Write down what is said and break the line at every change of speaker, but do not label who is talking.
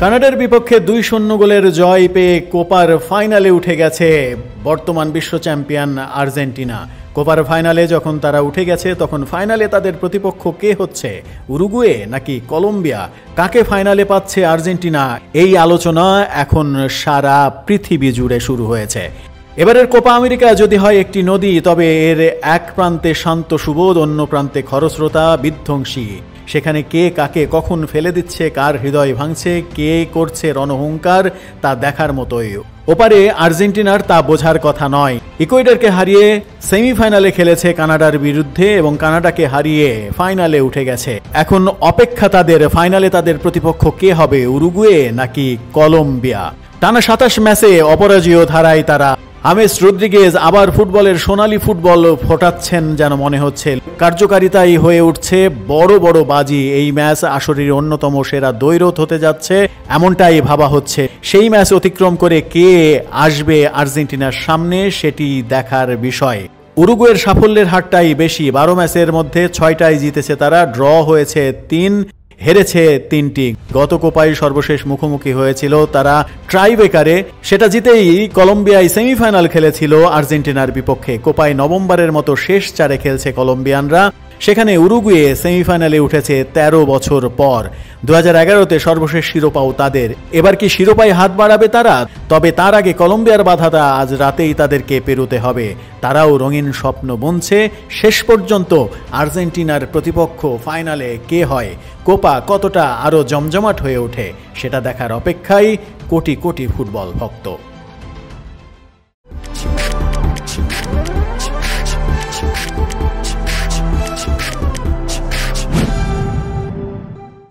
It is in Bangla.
কানাডার বিপক্ষে 2-0 গোলের জয় পেয়ে কোপার ফাইনালে উঠে গেছে বর্তমান বিশ্ব চ্যাম্পিয়ন আর্জেন্টিনা। কোপার ফাইনালে যখন তারা উঠে গেছে তখন ফাইনালে তাদের প্রতিপক্ষ কে হচ্ছে, উরুগুয়ে নাকি কলম্বিয়া? কাকে ফাইনালে পাচ্ছে আর্জেন্টিনা? এই আলোচনা এখন সারা পৃথিবী জুড়ে শুরু হয়েছে। এবারের কোপা আমেরিকা যদি হয় একটি নদী, তবে এর এক প্রান্তে শান্ত সুবোধ, অন্য প্রান্তে খরস্রোতা বিধ্বংসী। সেখানে কে কাকে কখন ফেলে দিচ্ছে, কার হৃদয় ভাঙছে, কে করছে রণহুঙ্কার, তা দেখার মতোই। ওপারে আর্জেন্টিনার তা বোঝার কথা নয়। ইকুয়েডরকে হারিয়ে সেমিফাইনালে খেলেছে কানাডার বিরুদ্ধে এবং কানাডাকে হারিয়ে ফাইনালে উঠে গেছে। এখন অপেক্ষা তাদের, ফাইনালে তাদের প্রতিপক্ষ কে হবে, উরুগুয়ে নাকি কলম্বিয়া? টানা 27 ম্যাচে অপরাজেয় ধারায় তারা। হামেস রদ্রিগেজ আবার ফুটবলের সোনালী ফুটবল ফোটাচ্ছেন যেন মনে হচ্ছে। কার্যকারিতাই হয়ে উঠছে বড় বড় বাজি। এই ম্যাচ আসরের অন্যতম সেরা দ্বৈরথ হতে যাচ্ছে, এমনটাই ভাবা হচ্ছে। সেই ম্যাচ অতিক্রম করে কে আসবে আর্জেন্টিনার সামনে, সেটি দেখার বিষয়। উরুগুয়ের সাফল্যের হারটাই বেশি। 12 ম্যাচের মধ্যে 6টাই জিতেছে তারা, ড্র হয়েছে 3, হেরেছে 3টি। গত কোপায় সর্বশেষ মুখোমুখি হয়েছিল তারা ট্রাইবেকারে, সেটা জিতেই কলম্বিয়ায় সেমিফাইনাল খেলেছিল আর্জেন্টিনার বিপক্ষে। কোপায় নভেম্বরের মতো শেষ 4-এ খেলছে কলম্বিয়ানরা, সেখানে উরুগুয়ে সেমিফাইনালে উঠেছে 13 বছর পর। 2011-তে সর্বশেষ শিরোপাও তাদের। এবার কি শিরোপায় হাত বাড়াবে তারা? তবে তার আগে কলম্বিয়ার বাধাটা আজ রাতেই তাদেরকে পেরোতে হবে। তারাও রঙিন স্বপ্ন বুনছে। শেষ পর্যন্ত আর্জেন্টিনার প্রতিপক্ষ ফাইনালে কে হয়, কোপা কতটা আরও জমজমাট হয়ে ওঠে, সেটা দেখার অপেক্ষায় কোটি কোটি ফুটবল ভক্ত।